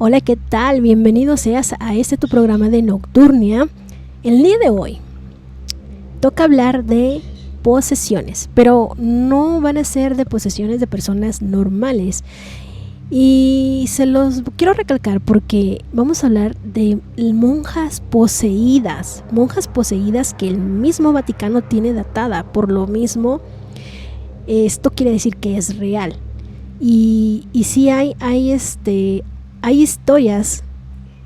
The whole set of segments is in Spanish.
Hola, ¿qué tal? Bienvenido seas a tu programa de Nocturnia. El día de hoy toca hablar de posesiones, pero no van a ser de posesiones de personas normales. Y se los quiero recalcar porque vamos a hablar de monjas poseídas que el mismo Vaticano tiene datada. Por lo mismo, esto quiere decir que es real. Y sí hay historias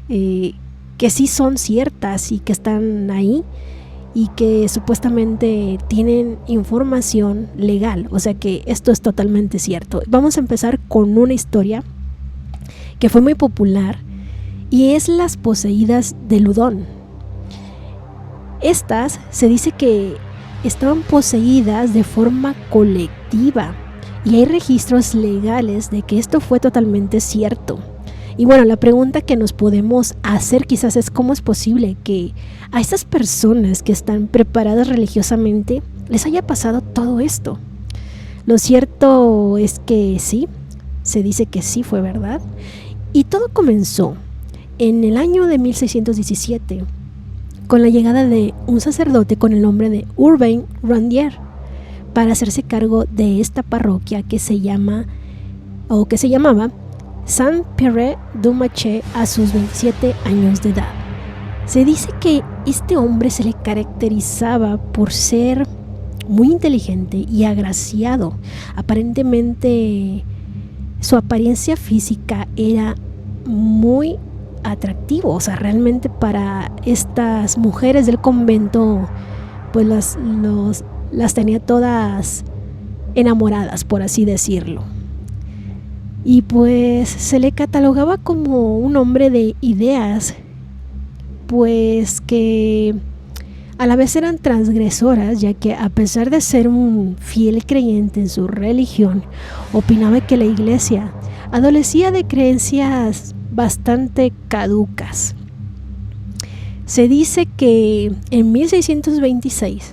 que sí son ciertas y que están ahí y que supuestamente tienen información legal, o sea que esto es totalmente cierto. Vamos a empezar con una historia que fue muy popular y es las poseídas de Ludón. Estas se dice que estaban poseídas de forma colectiva y hay registros legales de que esto fue totalmente cierto. Y bueno, la pregunta que nos podemos hacer quizás es cómo es posible que a estas personas que están preparadas religiosamente les haya pasado todo esto. Lo cierto es que sí, se dice que sí fue verdad. Y todo comenzó en el año de 1617 con la llegada de un sacerdote con el nombre de Urbain Grandier para hacerse cargo de esta parroquia que se llamaba Saint-Pierre du Maché a sus 27 años de edad. Se dice que este hombre se le caracterizaba por ser muy inteligente y agraciado. Aparentemente su apariencia física era muy atractivo, o sea, realmente para estas mujeres del convento pues las tenía todas enamoradas, por así decirlo. Y pues se le catalogaba como un hombre de ideas, pues que a la vez eran transgresoras, ya que a pesar de ser un fiel creyente en su religión, opinaba que la iglesia adolecía de creencias bastante caducas. Se dice que en 1626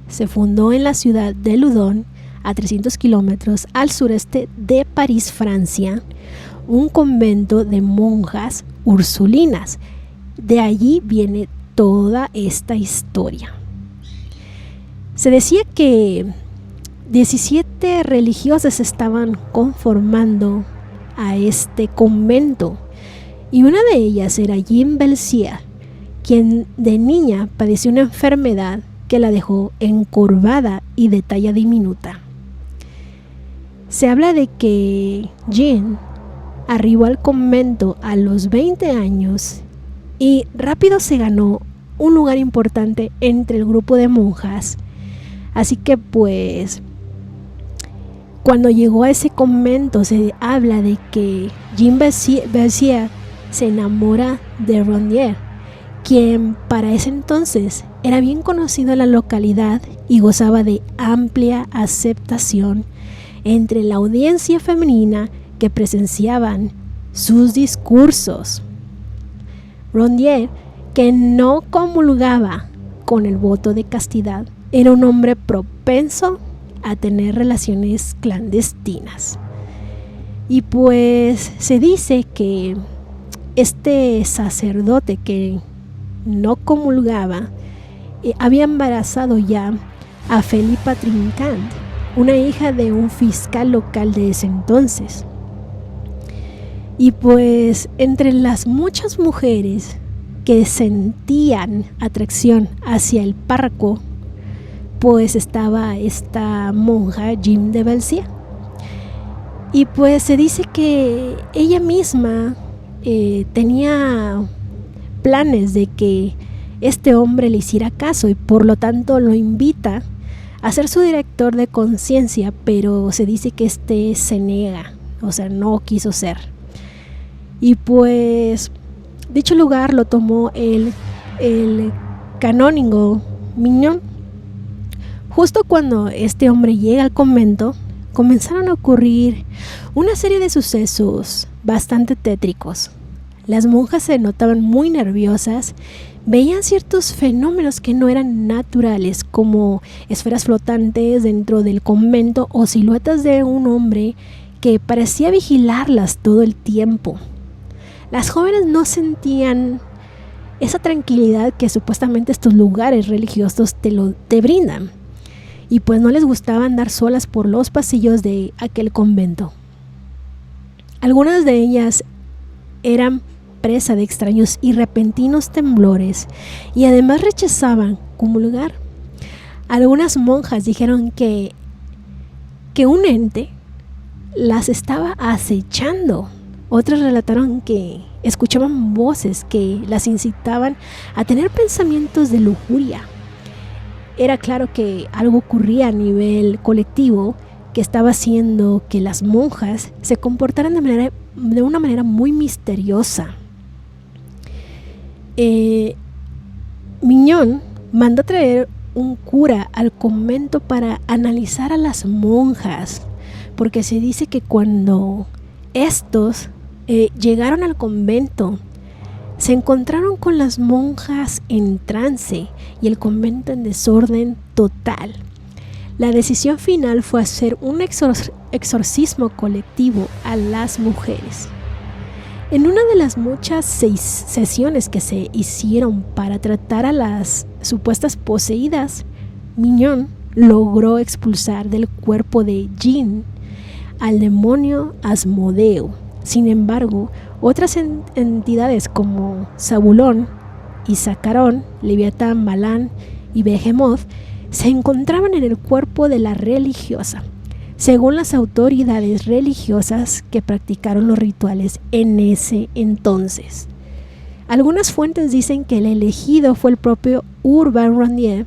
se fundó en la ciudad de Loudun, a 300 kilómetros al sureste de París, Francia, un convento de monjas ursulinas. De allí viene toda esta historia. Se decía que 17 religiosas estaban conformando a este convento y una de ellas era Jeanne Belsier, quien de niña padeció una enfermedad que la dejó encorvada y de talla diminuta. Se habla de que Jeanne arribó al convento a los 20 años y rápido se ganó un lugar importante entre el grupo de monjas. Así que pues cuando llegó a ese convento se habla de que Jeanne Belsier se enamora de Grandier, quien para ese entonces era bien conocido en la localidad y gozaba de amplia aceptación entre la audiencia femenina que presenciaban sus discursos. Grandier, que no comulgaba con el voto de castidad, era un hombre propenso a tener relaciones clandestinas. Y pues se dice que este sacerdote que no comulgaba había embarazado ya a Felipa Trincant, una hija de un fiscal local de ese entonces. Y pues entre las muchas mujeres que sentían atracción hacia el párroco, pues estaba esta monja Jeanne de Belsier. Y pues se dice que ella misma tenía planes de que este hombre le hiciera caso y por lo tanto lo invita a ser su director de conciencia, pero se dice que se niega, o sea, no quiso ser. Y pues dicho lugar lo tomó el canónigo Mignon. Justo cuando este hombre llega al convento, comenzaron a ocurrir una serie de sucesos bastante tétricos. Las monjas se notaban muy nerviosas, veían ciertos fenómenos que no eran naturales, como esferas flotantes dentro del convento o siluetas de un hombre que parecía vigilarlas todo el tiempo. Las jóvenes no sentían esa tranquilidad que supuestamente estos lugares religiosos te brindan, y pues no les gustaba andar solas por los pasillos de aquel convento. Algunas de ellas eran presa de extraños y repentinos temblores, y además rechazaban comulgar. Algunas monjas dijeron que un ente las estaba acechando. Otras relataron que escuchaban voces que las incitaban a tener pensamientos de lujuria. Era claro que algo ocurría a nivel colectivo que estaba haciendo que las monjas se comportaran de una manera muy misteriosa. Mignon mandó traer un cura al convento para analizar a las monjas, porque se dice que cuando estos llegaron al convento, se encontraron con las monjas en trance y el convento en desorden total. La decisión final fue hacer un exorcismo colectivo a las mujeres. En una de las muchas 6 sesiones que se hicieron para tratar a las supuestas poseídas, Mignon logró expulsar del cuerpo de Jean al demonio Asmodeo. Sin embargo, otras entidades como Zabulón, Isacarón, Leviatán, Balán y Behemoth se encontraban en el cuerpo de la religiosa, según las autoridades religiosas que practicaron los rituales en ese entonces. Algunas fuentes dicen que el elegido fue el propio Urbain Grandier,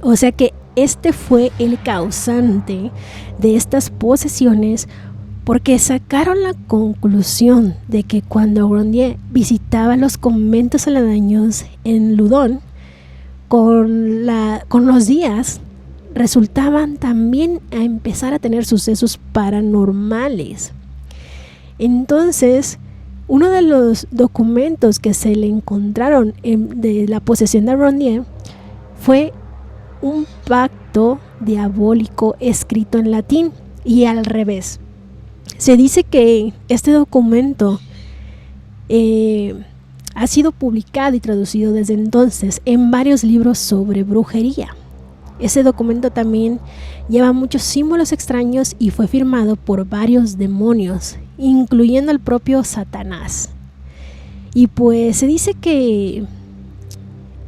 o sea que este fue el causante de estas posesiones, porque sacaron la conclusión de que cuando Grandier visitaba los conventos aledaños en Loudun, con los días resultaban también a empezar a tener sucesos paranormales. Entonces, uno de los documentos que se le encontraron de la posesión de Grandier fue un pacto diabólico escrito en latín y al revés. Se dice que este documento ha sido publicado y traducido desde entonces en varios libros sobre brujería. Ese documento también lleva muchos símbolos extraños y fue firmado por varios demonios, incluyendo al propio Satanás. Y pues se dice que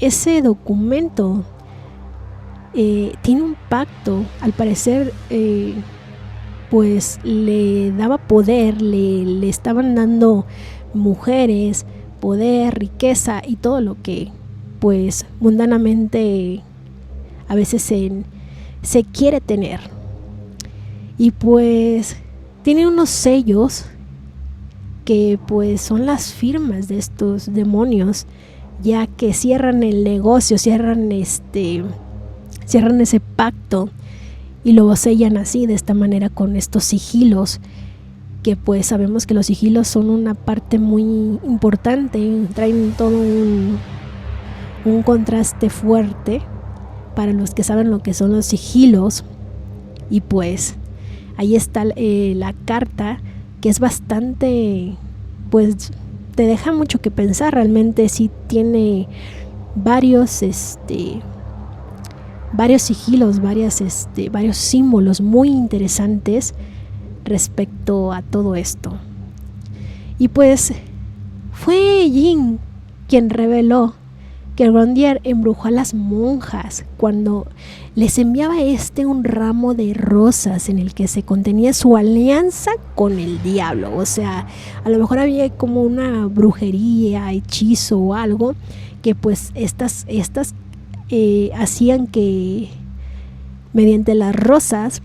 ese documento tiene un pacto, al parecer, pues le daba poder, le estaban dando mujeres, poder, riqueza y todo lo que pues mundanamente a veces se quiere tener. Y pues tiene unos sellos que pues son las firmas de estos demonios, ya que cierran el negocio, cierran ese pacto y lo sellan así, de esta manera, con estos sigilos, que pues sabemos que los sigilos son una parte muy importante, traen todo un contraste fuerte para los que saben lo que son los sigilos. Y pues ahí está la carta, que es bastante, pues te deja mucho que pensar. Realmente sí tiene varios sigilos, varios símbolos muy interesantes respecto a todo esto. Y pues fue Jean quien reveló que Grandier embrujó a las monjas cuando les enviaba un ramo de rosas en el que se contenía su alianza con el diablo. O sea, a lo mejor había como una brujería, hechizo o algo que pues estas hacían que mediante las rosas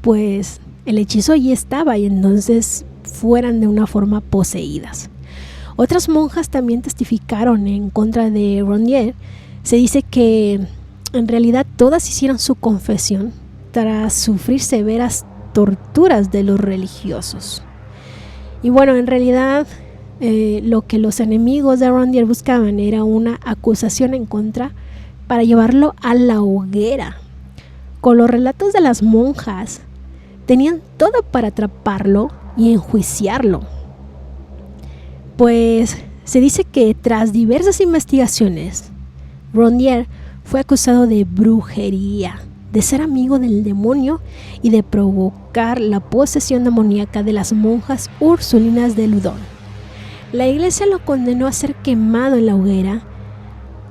pues el hechizo allí estaba y entonces fueran de una forma poseídas. Otras monjas también testificaron en contra de Grandier. Se dice que en realidad todas hicieron su confesión tras sufrir severas torturas de los religiosos. Y bueno, en realidad lo que los enemigos de Grandier buscaban era una acusación en contra para llevarlo a la hoguera. Con los relatos de las monjas tenían todo para atraparlo y enjuiciarlo. pues se dice que tras diversas investigaciones, Rondier fue acusado de brujería, de ser amigo del demonio y de provocar la posesión demoníaca de las monjas ursulinas de Loudun. La iglesia lo condenó a ser quemado en la hoguera.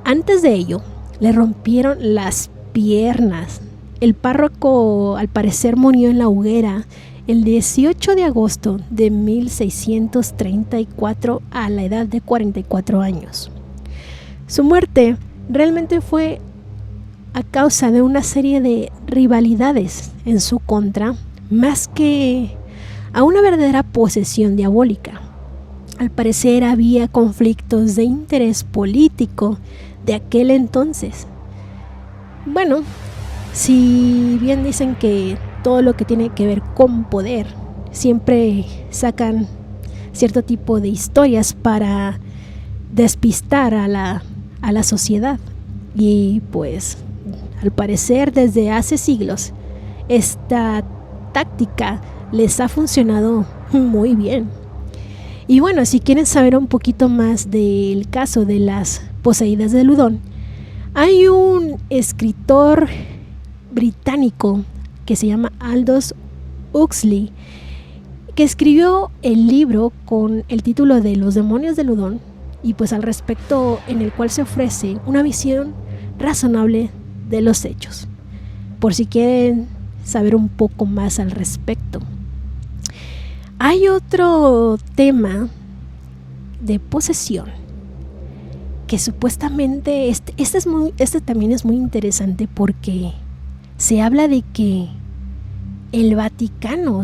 Antes de ello, le rompieron las piernas. El párroco, al parecer, murió en la hoguera el 18 de agosto de 1634 a la edad de 44 años. Su muerte realmente fue a causa de una serie de rivalidades en su contra, más que a una verdadera posesión diabólica. Al parecer había conflictos de interés político de aquel entonces. Bueno, si bien dicen que todo lo que tiene que ver con poder, siempre sacan cierto tipo de historias para despistar a la sociedad. Y pues, al parecer, desde hace siglos, esta táctica les ha funcionado muy bien. Y bueno, si quieren saber un poquito más del caso de las poseídas de Loudun, hay un escritor británico que se llama Aldous Huxley, que escribió el libro con el título de Los demonios de Loudun, y pues al respecto, en el cual se ofrece una visión razonable de los hechos, por si quieren saber un poco más al respecto. Hay otro tema de posesión que supuestamente este también es muy interesante, porque se habla de que el Vaticano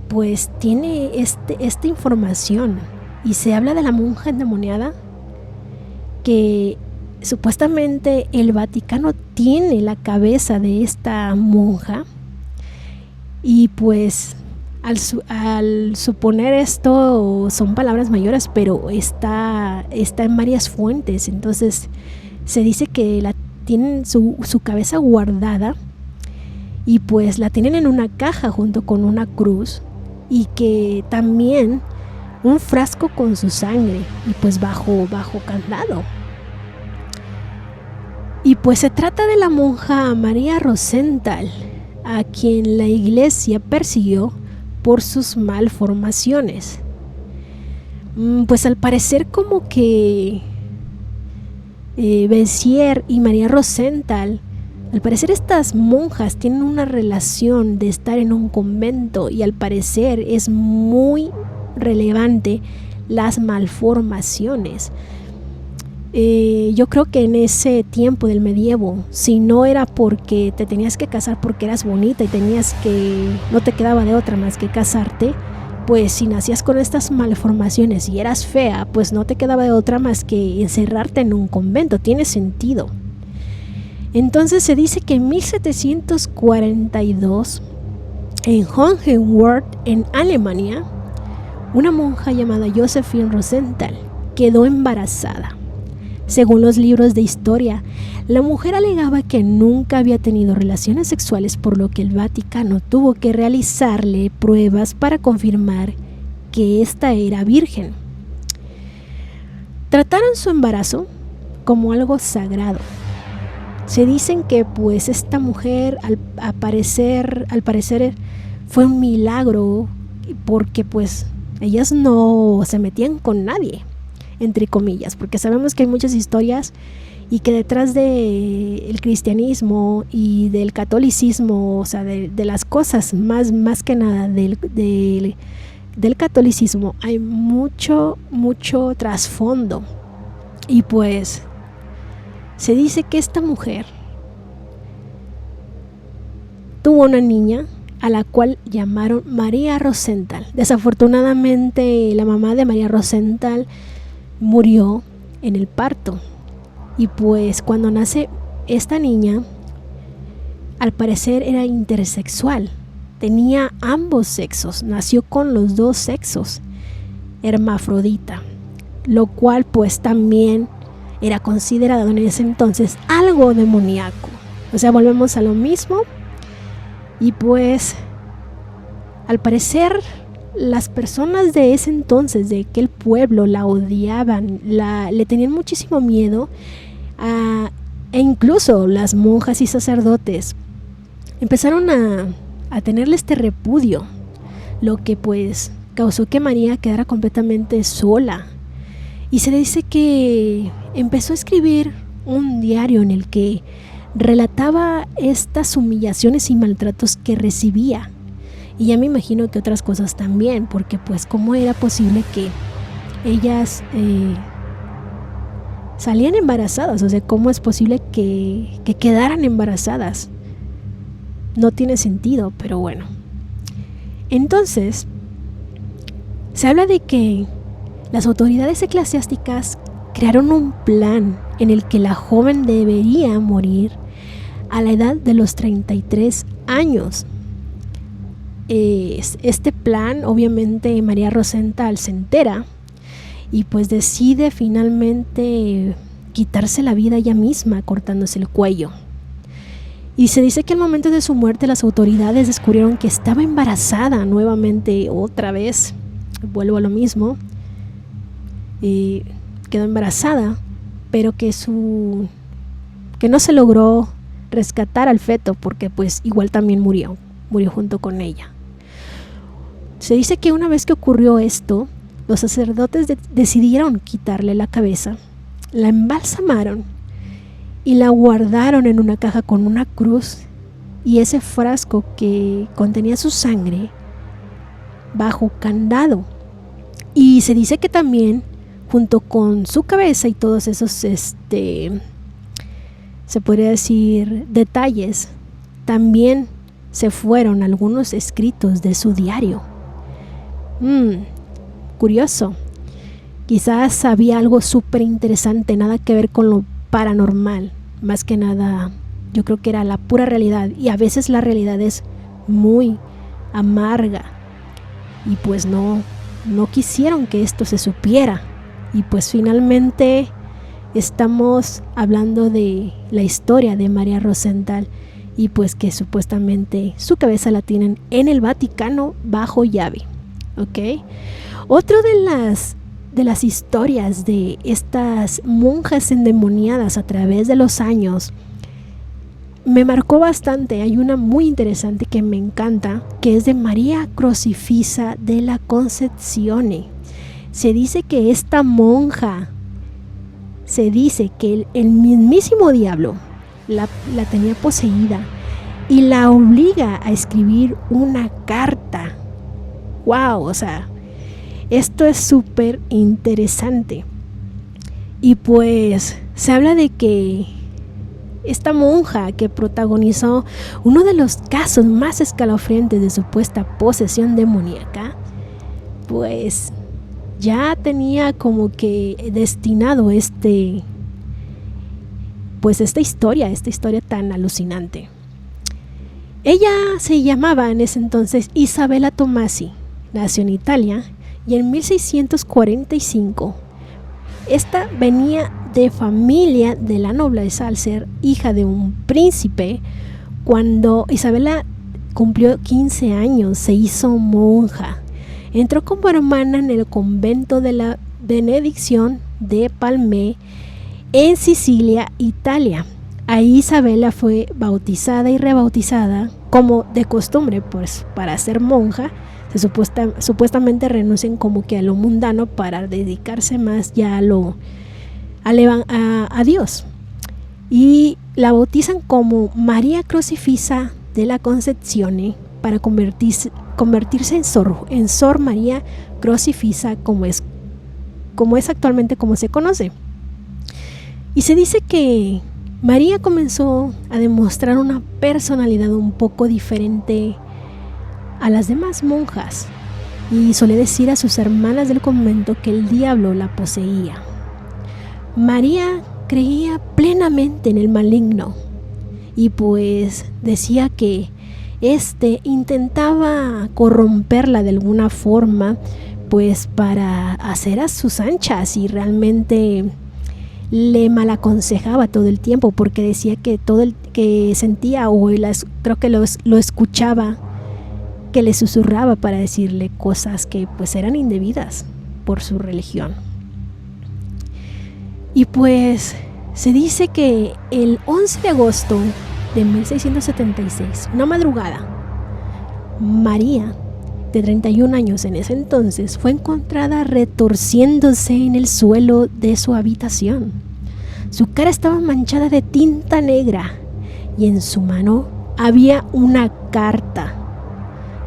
pues tiene esta información, y se habla de la monja endemoniada, que supuestamente el Vaticano tiene la cabeza de esta monja, y pues al suponer esto son palabras mayores, pero está en varias fuentes. Entonces se dice que la tienen su cabeza guardada, y pues la tienen en una caja junto con una cruz, y que también un frasco con su sangre, y pues bajo candado. Y pues se trata de la monja María Rosenthal, a quien la iglesia persiguió por sus malformaciones. Pues al parecer como que Bézier y María Rosenthal, al parecer estas monjas tienen una relación de estar en un convento, y al parecer es muy relevante las malformaciones. Yo creo que en ese tiempo del medievo, si no era porque te tenías que casar porque eras bonita y no te quedaba de otra más que casarte, pues si nacías con estas malformaciones y eras fea, pues no te quedaba de otra más que encerrarte en un convento. Tiene sentido. Entonces se dice que en 1742, en Hohenwald, en Alemania, una monja llamada Josephine Rosenthal quedó embarazada. Según los libros de historia, la mujer alegaba que nunca había tenido relaciones sexuales, por lo que el Vaticano tuvo que realizarle pruebas para confirmar que ésta era virgen. Trataron su embarazo como algo sagrado. Se dicen que pues esta mujer al parecer fue un milagro, porque pues ellas no se metían con nadie, entre comillas, porque sabemos que hay muchas historias, y que detrás del cristianismo y del catolicismo, o sea, de las cosas más que nada del catolicismo, hay mucho trasfondo. Y pues se dice que esta mujer tuvo una niña a la cual llamaron María Rosenthal. Desafortunadamente, la mamá de María Rosenthal murió en el parto, y pues cuando nace esta niña, al parecer era intersexual, tenía ambos sexos, nació con los dos sexos, hermafrodita, lo cual pues también era considerado en ese entonces algo demoníaco. O sea, volvemos a lo mismo. Y pues al parecer las personas de ese entonces, de aquel pueblo, la odiaban, le tenían muchísimo miedo, e incluso las monjas y sacerdotes empezaron a tenerle este repudio, lo que pues causó que María quedara completamente sola. Y se dice que empezó a escribir un diario en el que relataba estas humillaciones y maltratos que recibía. Y ya me imagino que otras cosas también, porque pues cómo era posible que ellas salían embarazadas, o sea, cómo es posible que quedaran embarazadas. No tiene sentido, pero bueno. Entonces, se habla de que las autoridades eclesiásticas crearon un plan en el que la joven debería morir a la edad de los 33 años. Este plan, obviamente, María Rosenthal se entera y pues decide finalmente quitarse la vida ella misma cortándose el cuello. Y se dice que al momento de su muerte las autoridades descubrieron que estaba embarazada nuevamente, otra vez, vuelvo a lo mismo, quedó embarazada, pero que no se logró rescatar al feto porque pues igual también murió junto con ella. Se dice que una vez que ocurrió esto, los sacerdotes decidieron quitarle la cabeza, la embalsamaron y la guardaron en una caja con una cruz y ese frasco que contenía su sangre bajo candado. Y se dice que también junto con su cabeza y todos esos se podría decir detalles, también se fueron algunos escritos de su diario. Curioso. Quizás había algo súper interesante, nada que ver con lo paranormal, más que nada yo creo que era la pura realidad, y a veces la realidad es muy amarga y pues no quisieron que esto se supiera. Y pues finalmente estamos hablando de la historia de María Rosenthal y pues que supuestamente su cabeza la tienen en el Vaticano bajo llave. ¿Ok? Otro de las historias de estas monjas endemoniadas a través de los años me marcó bastante. Hay una muy interesante que me encanta, que es de María Crocifisa de la Concezione. Se dice que esta monja, se dice que el mismísimo diablo la tenía poseída y la obliga a escribir una carta. ¡Wow! O sea, esto es súper interesante. Y pues se habla de que esta monja que protagonizó uno de los casos más escalofriantes de supuesta posesión demoníaca, pues ya tenía como que destinado esta historia tan alucinante. Ella se llamaba en ese entonces Isabella Tomasi, nació en Italia y en 1645 esta venía de familia de la nobleza al ser hija de un príncipe. Cuando Isabella cumplió 15 años se hizo monja. Entró como hermana en el convento de la Benedicción de Palmé en Sicilia, Italia. Ahí Isabella fue bautizada y rebautizada como de costumbre, pues para ser monja supuestamente renuncian como que a lo mundano para dedicarse más ya a Dios. Y la bautizan como María Crocifisa de la Concezione para convertirse en Sor María Crocifisa, como es actualmente como se conoce. Y se dice que María comenzó a demostrar una personalidad un poco diferente a las demás monjas y solía decir a sus hermanas del convento que el diablo la poseía. María creía plenamente en el maligno y pues decía que intentaba corromperla de alguna forma, pues para hacer a sus anchas, y realmente le malaconsejaba todo el tiempo porque decía que todo el que sentía creo que lo escuchaba, que le susurraba para decirle cosas que pues eran indebidas por su religión. Y pues se dice que el 11 de agosto de 1676, una madrugada, María, de 31 años en ese entonces, fue encontrada retorciéndose en el suelo de su habitación. Su cara estaba manchada de tinta negra y en su mano había una carta.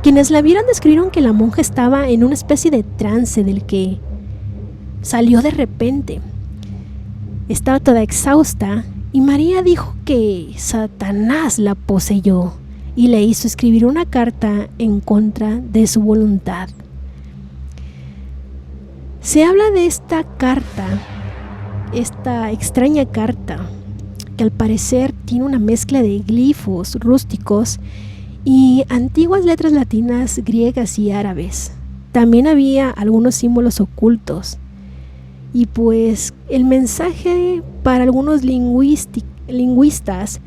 Quienes la vieron describieron que la monja estaba en una especie de trance del que salió de repente. Estaba toda exhausta y María dijo que Satanás la poseyó y le hizo escribir una carta en contra de su voluntad. Se habla de esta carta, esta extraña carta, que al parecer tiene una mezcla de glifos rústicos y antiguas letras latinas, griegas y árabes. También había algunos símbolos ocultos. Y pues el mensaje para algunos lingüistas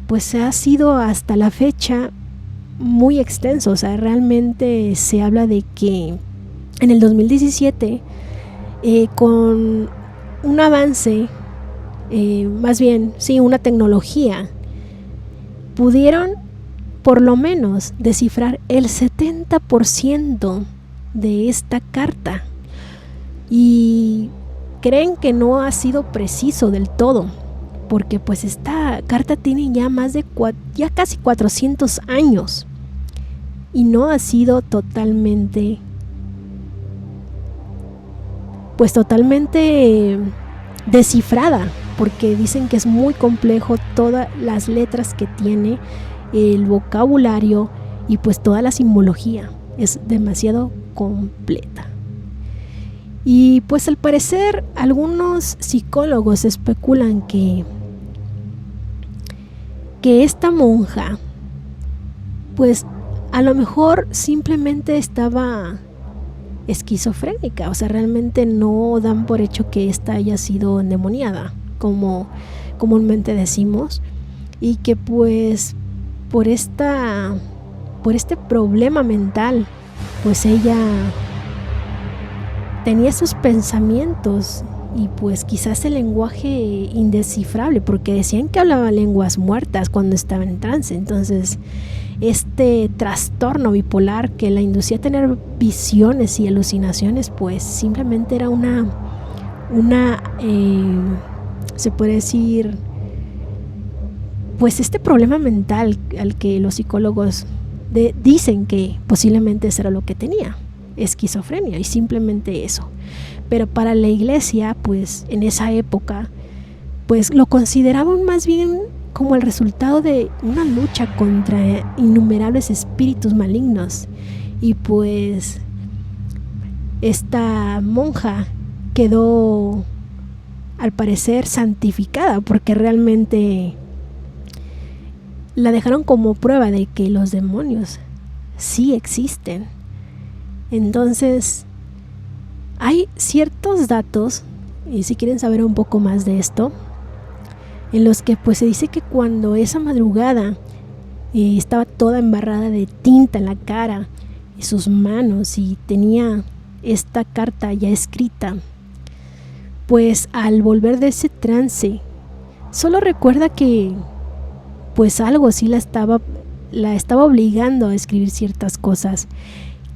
pues ha sido hasta la fecha muy extenso. O sea, realmente se habla de que en el 2017 con un avance, más bien, sí, una tecnología, pudieron por lo menos descifrar el 70% de esta carta. Y creen que no ha sido preciso del todo, porque pues esta carta tiene ya casi 400 años y no ha sido totalmente descifrada, porque dicen que es muy complejo todas las letras que tiene, el vocabulario y pues toda la simbología es demasiado completa. Y pues al parecer algunos psicólogos especulan que esta monja pues a lo mejor simplemente estaba esquizofrénica. O sea, realmente no dan por hecho que esta haya sido endemoniada, como comúnmente decimos, y que pues por este problema mental pues ella tenía esos pensamientos y pues quizás el lenguaje indescifrable, porque decían que hablaba lenguas muertas cuando estaba en trance. Entonces este trastorno bipolar que la inducía a tener visiones y alucinaciones pues simplemente era se puede decir, pues este problema mental al que los psicólogos dicen que posiblemente eso era lo que tenía, esquizofrenia, y simplemente eso. Pero para la iglesia pues en esa época pues lo consideraban más bien como el resultado de una lucha contra innumerables espíritus malignos. Y pues esta monja quedó al parecer santificada, porque realmente la dejaron como prueba de que los demonios sí existen. Entonces hay ciertos datos, y si quieren saber un poco más de esto, en los que pues se dice que cuando esa madrugada estaba toda embarrada de tinta en la cara y sus manos, y tenía esta carta ya escrita, pues al volver de ese trance solo recuerda que pues algo sí la estaba obligando a escribir ciertas cosas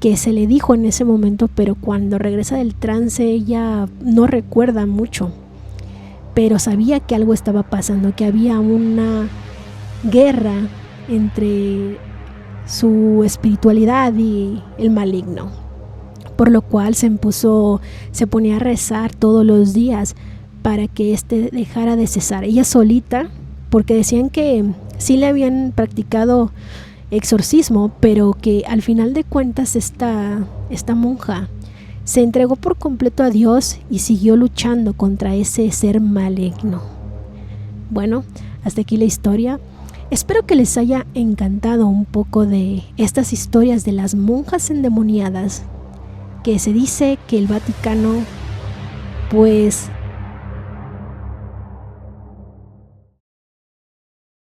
que se le dijo en ese momento, pero cuando regresa del trance ella no recuerda mucho, pero sabía que algo estaba pasando, que había una guerra entre su espiritualidad y el maligno, por lo cual se ponía a rezar todos los días para que éste dejara de cesar. Ella solita, porque decían que sí le habían practicado exorcismo, pero que al final de cuentas esta monja se entregó por completo a Dios y siguió luchando contra ese ser maligno. Bueno, hasta aquí la historia. Espero que les haya encantado un poco de estas historias de las monjas endemoniadas, que se dice que el Vaticano pues